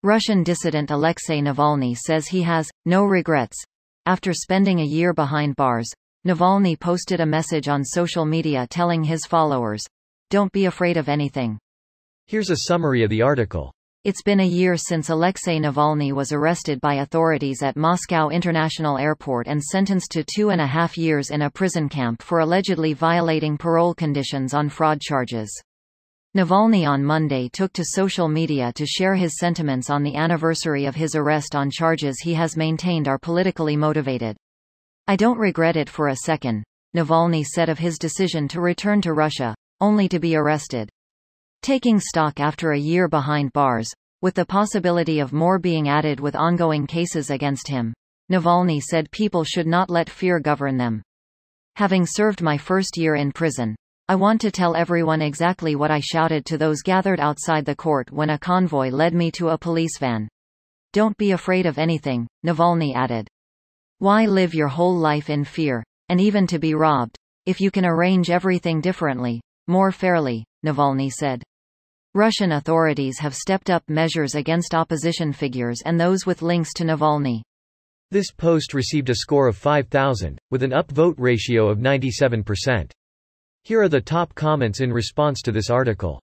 Russian dissident Alexei Navalny says he has no regrets. After spending a year behind bars, Navalny posted a message on social media telling his followers, "Don't be afraid of anything." Here's a summary of the article. It's been a year since Alexei Navalny was arrested by authorities at Moscow International Airport and sentenced to 2.5 years in a prison camp for allegedly violating parole conditions on fraud charges. Navalny on Monday took to social media to share his sentiments on the anniversary of his arrest on charges he has maintained are politically motivated. "I don't regret it for a second," Navalny said of his decision to return to Russia, only to be arrested. Taking stock after a year behind bars, with the possibility of more being added with ongoing cases against him, Navalny said people should not let fear govern them. "Having served my first year in prison, I want to tell everyone exactly what I shouted to those gathered outside the court when a convoy led me to a police van. Don't be afraid of anything," Navalny added. "Why live your whole life in fear, and even to be robbed, if you can arrange everything differently, more fairly," Navalny said. Russian authorities have stepped up measures against opposition figures and those with links to Navalny. This post received a score of 5,000, with an upvote ratio of 97%. Here are the top comments in response to this article.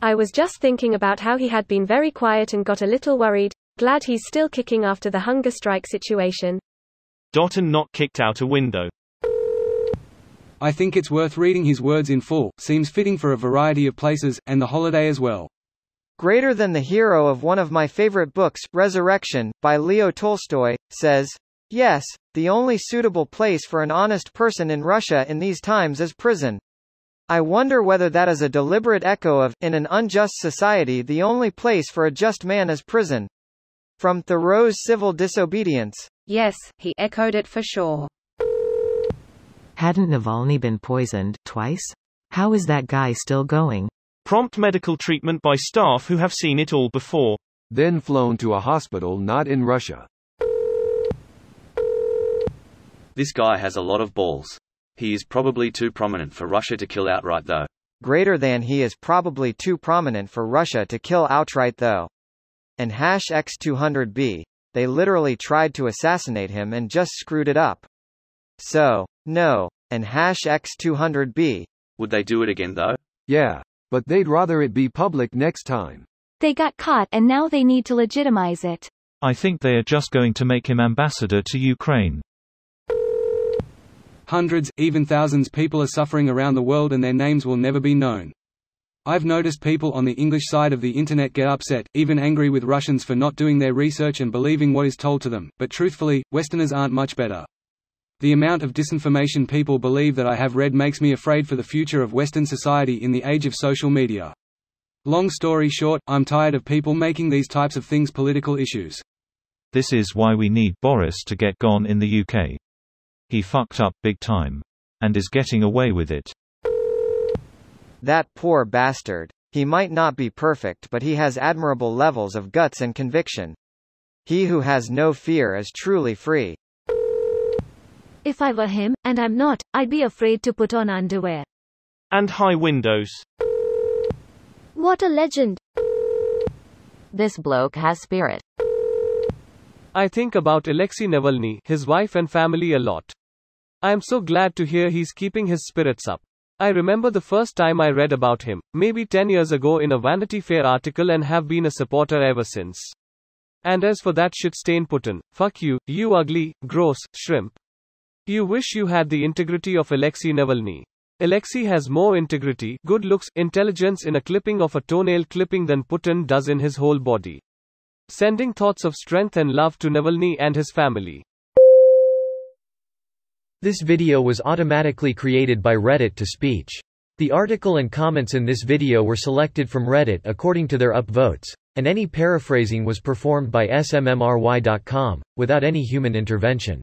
"I was just thinking about how he had been very quiet and got a little worried. Glad he's still kicking after the hunger strike situation. And not kicked out a window. I think it's worth reading his words in full, seems fitting for a variety of places, and the holiday as well. Greater than the hero of one of my favorite books, Resurrection, by Leo Tolstoy, says, yes, the only suitable place for an honest person in Russia in these times is prison. I wonder whether that is a deliberate echo of, in an unjust society the only place for a just man is prison. From Thoreau's Civil Disobedience. Yes, he echoed it for sure. Hadn't Navalny been poisoned twice? How is that guy still going? Prompt medical treatment by staff who have seen it all before. Then flown to a hospital not in Russia. This guy has a lot of balls. He is probably too prominent for Russia to kill outright though. Greater than he is probably too prominent for Russia to kill outright though. And #X200B, they literally tried to assassinate him and just screwed it up. So, no. And #X200B. Would they do it again though? Yeah. But they'd rather it be public next time. They got caught and now they need to legitimize it. I think they are just going to make him ambassador to Ukraine. Hundreds, even thousands people are suffering around the world and their names will never be known. I've noticed people on the English side of the internet get upset, even angry with Russians for not doing their research and believing what is told to them, but truthfully, Westerners aren't much better. The amount of disinformation people believe that I have read makes me afraid for the future of Western society in the age of social media. Long story short, I'm tired of people making these types of things political issues. This is why we need Boris to get gone in the UK. He fucked up big time. And is getting away with it. That poor bastard. He might not be perfect but he has admirable levels of guts and conviction. He who has no fear is truly free. If I were him, and I'm not, I'd be afraid to put on underwear. And high windows. What a legend. This bloke has spirit. I think about Alexei Navalny, his wife and family a lot. I am so glad to hear he's keeping his spirits up. I remember the first time I read about him, maybe 10 years ago in a Vanity Fair article and have been a supporter ever since. And as for that shit stain Putin, fuck you, you ugly, gross, shrimp. You wish you had the integrity of Alexei Navalny. Alexei has more integrity, good looks, intelligence in a clipping of a toenail clipping than Putin does in his whole body. Sending thoughts of strength and love to Navalny and his family. This video was automatically created by Reddit to speech. The article and comments in this video were selected from Reddit according to their upvotes, and any paraphrasing was performed by smmry.com, without any human intervention.